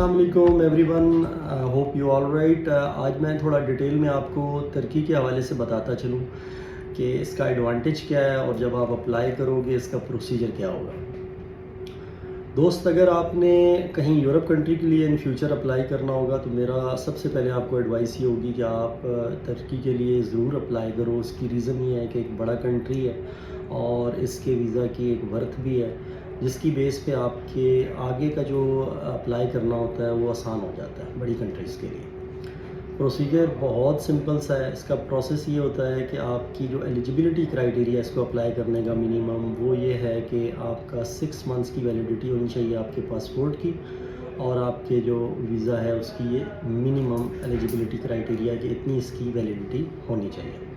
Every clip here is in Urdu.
السلام علیکم every one, hope you all right. آج میں تھوڑا ڈیٹیل میں آپ کو ترکی کے حوالے سے بتاتا چلوں کہ اس کا ایڈوانٹیج کیا ہے اور جب آپ اپلائی کرو گے اس کا پروسیجر کیا ہوگا. دوست، اگر آپ نے کہیں یورپ کنٹری کے لیے ان فیوچر اپلائی کرنا ہوگا تو میرا سب سے پہلے آپ کو ایڈوائس یہ ہوگی کہ آپ ترکی کے لیے ضرور اپلائی کرو. اس کی ریزن یہ ہے کہ ایک بڑا کنٹری ہے اور اس کے ویزا کی ایک ورتھ بھی ہے جس کی بیس پہ آپ کے آگے کا جو اپلائی کرنا ہوتا ہے وہ آسان ہو جاتا ہے بڑی کنٹریز کے لیے. پروسیجر بہت سمپل سا ہے. اس کا پروسیس یہ ہوتا ہے کہ آپ کی جو ایلیجبلٹی کرائیٹیریا اس کو اپلائی کرنے کا منیمم وہ یہ ہے کہ آپ کا 6 منتھس کی ویلیڈیٹی ہونی چاہیے آپ کے پاسپورٹ کی، اور آپ کے جو ویزا ہے اس کی یہ منیمم ایلیجبلٹی کرائیٹیریا کہ اتنی اس کی ویلیڈیٹی ہونی چاہیے.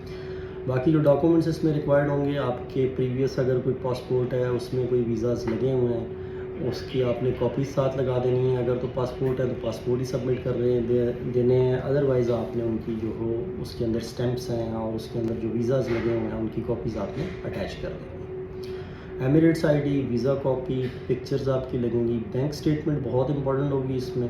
باقی جو ڈاکومنٹس اس میں ریکوائرڈ ہوں گے، آپ کے پریویس اگر کوئی پاسپورٹ ہے اس میں کوئی ویزاز لگے ہوئے ہیں اس کی آپ نے کاپیز ساتھ لگا دینی ہے. اگر تو پاسپورٹ ہے تو پاسپورٹ ہی سبمٹ کر رہے ہیں دینے ہیں. ادروائز آپ نے ان کی جو ہو اس کے اندر اسٹیمپس ہیں اور اس کے اندر جو ویزاز لگے ہوئے ہیں ان کی کاپیز آپ نے اٹیچ کر دینی ہے. Emirates I D, visa copy, pictures آپ کی لگیں گی. بینک اسٹیٹمنٹ بہت امپورٹنٹ ہوگی اس میں.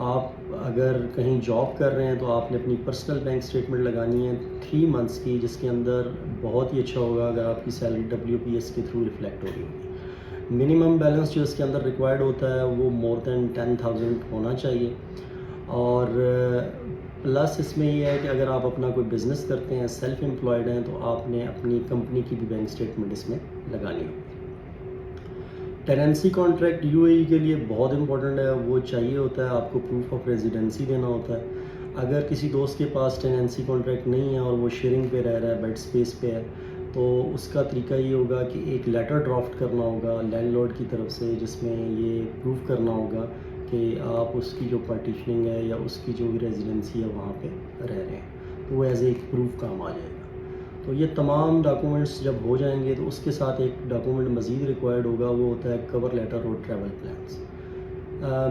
آپ اگر کہیں جاب کر رہے ہیں تو آپ نے اپنی پرسنل بینک اسٹیٹمنٹ لگانی ہے 3 منتھس کی، جس کے اندر بہت ہی اچھا ہوگا اگر آپ کی سیلری WPS کے تھرو ریفلیکٹ ہو رہی ہوگی. منیمم بیلنس جو اس کے اندر ریکوائرڈ ہوتا ہے وہ مور دین 10,000 ہونا چاہیے. اور پلس اس میں یہ ہے کہ اگر آپ اپنا کوئی بزنس کرتے ہیں، سیلف امپلائڈ ہیں، تو آپ نے اپنی کمپنی کی بھی بینک اسٹیٹمنٹ اس میں لگانی ہوگی. ٹیننسی کانٹریکٹ UAE کے لیے بہت امپورٹنٹ ہے، وہ چاہیے ہوتا ہے. آپ کو پروف آف ریزیڈنسی دینا ہوتا ہے. اگر کسی دوست کے پاس ٹیننسی کانٹریکٹ نہیں ہے اور وہ شیئرنگ پہ رہ رہا ہے، بیڈ اسپیس پہ ہے، تو اس کا طریقہ یہ ہوگا کہ ایک لیٹر ڈرافٹ کرنا ہوگا لینڈ لارڈ کی طرف سے، جس میں یہ پروف کرنا ہوگا کہ آپ اس کی جو پارٹیشننگ ہے یا اس کی جو ریزیڈنسی ہے وہاں پہ رہ رہے ہیں، تو وہ ایز اے ایک پروف کام آ جائے گا. تو یہ تمام ڈاکومنٹس جب ہو جائیں گے تو اس کے ساتھ ایک ڈاکومنٹ مزید ریکوائرڈ ہوگا، وہ ہوتا ہے کور لیٹر اور ٹریول پلانس.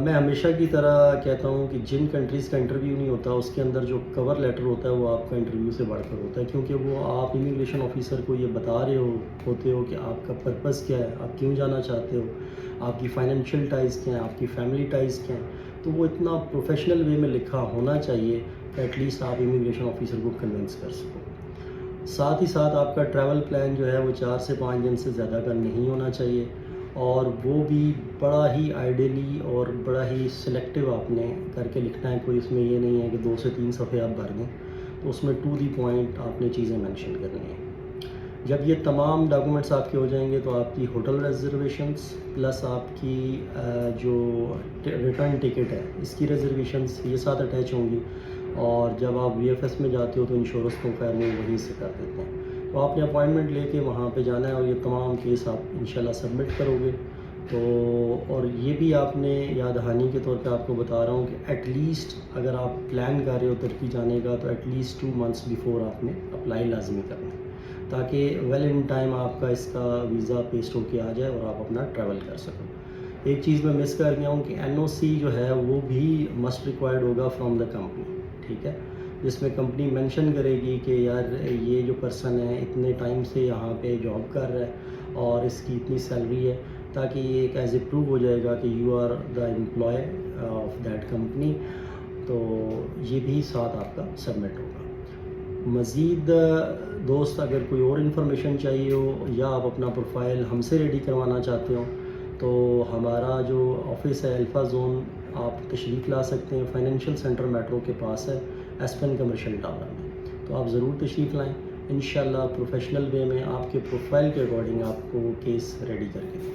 میں ہمیشہ کی طرح کہتا ہوں کہ جن کنٹریز کا انٹرویو نہیں ہوتا اس کے اندر جو کور لیٹر ہوتا ہے وہ آپ کا انٹرویو سے بڑھ کر ہوتا ہے، کیونکہ وہ آپ امیگریشن آفیسر کو یہ بتا رہے ہوتے ہو کہ آپ کا پرپس کیا ہے، آپ کیوں جانا چاہتے ہو، آپ کی فائنینشیل ٹائز کیا ہیں، آپ کی فیملی ٹائز کیا ہیں. تو وہ اتنا پروفیشنل وے میں لکھا ہونا چاہیے کہ ایٹ لیسٹ آپ امیگریشن آفیسر کو کنونس کر سکو. ساتھ ہی ساتھ آپ کا ٹریول پلان جو ہے وہ 4 سے 5 دن سے زیادہ کا نہیں ہونا چاہیے، اور وہ بھی بڑا ہی آئیڈیلی اور بڑا ہی سلیکٹیو آپ نے کر کے لکھنا ہے. کوئی اس میں یہ نہیں ہے کہ 2 سے 3 صفحے آپ بھر دیں، تو اس میں ٹو دی پوائنٹ آپ نے چیزیں مینشن کرنی ہیں. جب یہ تمام ڈاکومنٹس آپ کے ہو جائیں گے تو آپ کی ہوٹل ریزرویشنس پلس آپ کی جو ریٹرن ٹکٹ ہے اس کی ریزرویشنس یہ ساتھ اٹیچ ہوں گی. اور جب آپ VFS میں جاتے ہو تو انشورنس تو خیر وہ وہیں سے کر دیتے ہیں، تو آپ نے اپوائنٹمنٹ لے کے وہاں پہ جانا ہے اور یہ تمام کیس آپ انشاءاللہ سبمٹ کرو گے. تو اور یہ بھی آپ نے یاد دہانی کے طور پہ آپ کو بتا رہا ہوں کہ ایٹ لیسٹ اگر آپ پلان کر رہے ہو ترکی جانے کا تو ایٹ لیسٹ 2 منتھس بیفور آپ نے اپلائی لازمی کرنا ہے، تاکہ ویل ان ٹائم آپ کا اس کا ویزا پیسٹ ہو کے آ جائے اور آپ اپنا ٹریول کر سکو. ایک چیز میں مس کر گیا ہوں کہ NOC جو ہے وہ بھی مسٹ ریکوائرڈ ہوگا فرام دا کمپنی، ٹھیک ہے، جس میں کمپنی مینشن کرے گی کہ یار یہ جو پرسن ہے اتنے ٹائم سے یہاں پہ جاب کر رہا ہے اور اس کی اتنی سیلری ہے، تاکہ یہ ایک ایز اے پروو ہو جائے گا کہ you are the employee of that company. تو یہ بھی ساتھ آپ کا سبمٹ ہوگا. مزید دوست اگر کوئی اور انفارمیشن چاہیے ہو یا آپ اپنا پروفائل ہم سے ریڈی کروانا چاہتے ہو تو ہمارا جو آفس ہے الفا زون، آپ تشریف لا سکتے ہیں. فائنینشیل سینٹر میٹرو کے پاس ہے، ایسپن کمرشل ٹاور میں. تو آپ ضرور تشریف لائیں. انشاءاللہ پروفیشنل وے میں آپ کے پروفائل کے اکارڈنگ آپ کو کیس ریڈی کر کے دیں.